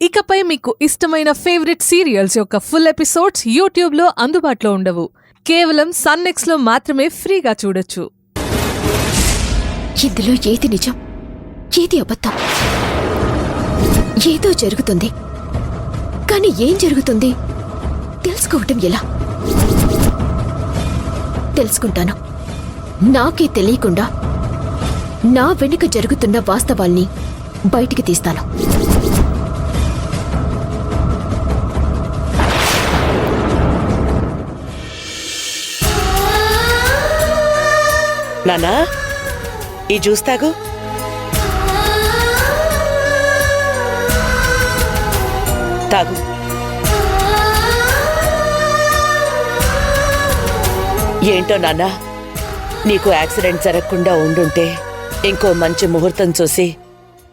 ఇకపై మీకు ఇష్టమైన ఫేవరెట్ సీరియల్స్ యొక్క ఫుల్ ఎపిసోడ్స్ యూట్యూబ్లో అందుబాటులో ఉండవు. కేవలం సన్నెక్స్లో మాత్రమే ఫ్రీగా చూడొచ్చు. ఇందులో ఏది నిజం, ఏది అబద్ధం? ఏదో జరుగుతుంది, కానీ ఏం జరుగుతుంది తెలుసుకోవటం ఎలా? తెలుసుకుంటాను. నాకే తెలియకుండా నా వెనుక జరుగుతున్న వాస్తవాల్ని బయటికి తీస్తాను. నానా, ఈ జ్యూస్ తాగు. తాగు. ఏంటో నాన్నా, నీకు యాక్సిడెంట్ జరగకుండా ఉండుంటే ఇంకో మంచి ముహూర్తం చూసి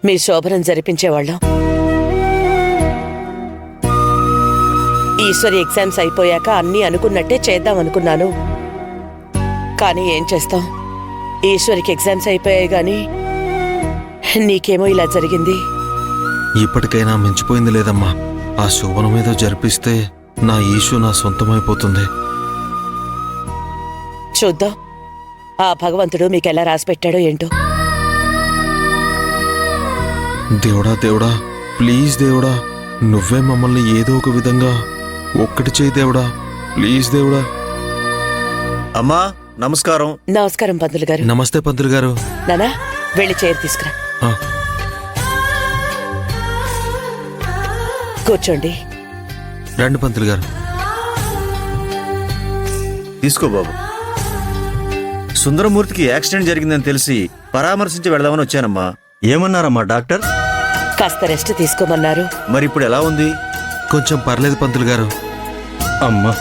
మీ శోభనం జరిపించేవాళ్ళం. ఈశ్వరి ఎగ్జామ్స్ అయిపోయాక అన్నీ అనుకున్నట్టే చేద్దామనుకున్నాను. కానీ ఏం చేస్తాం, ఈశ్వరికి ఎగ్జామ్స్ అయిపోయాయి గాని నీకేమో ఇలా జరిగింది. ఇప్పటికైనా మించిపోయింది లేదమ్మా. ఆ శోభనం మీద జరిపిస్తే నా ఈశు నా సొంతమైపోతుంది. చూద్దాం ఆ భగవంతుడు మీకెలా రాసిపెట్టాడో ఏంటో. దేవుడా దేవుడా, ప్లీజ్ దేవుడా, నువ్వే మమ్మల్ని ఏదో ఒక విధంగా ఒక్కటి చేయి దేవుడా, ప్లీజ్ దేవుడా. అమ్మా నమస్కారం. నమస్కారం పంతులు గారు. నమస్తే పంతులు గారు. నానా, వెళ్ళి చైర్ తీసుకురా. ఆ, కూర్చోండి. రండి పంతులు గారు. తీసుకో బాబు. సుందరమూర్తికి యాక్సిడెంట్ జరిగిందని తెలిసి పరామర్శించి వెళదామని వచ్చానమ్మా. ఏమన్నారమ్మా డాక్టర్? కాస్త రెస్ట్ తీసుకోమన్నారు. మరి ఇప్పుడు ఎలా ఉంది? కొంచెం పర్లేదు పంతులు గారు. అమ్మా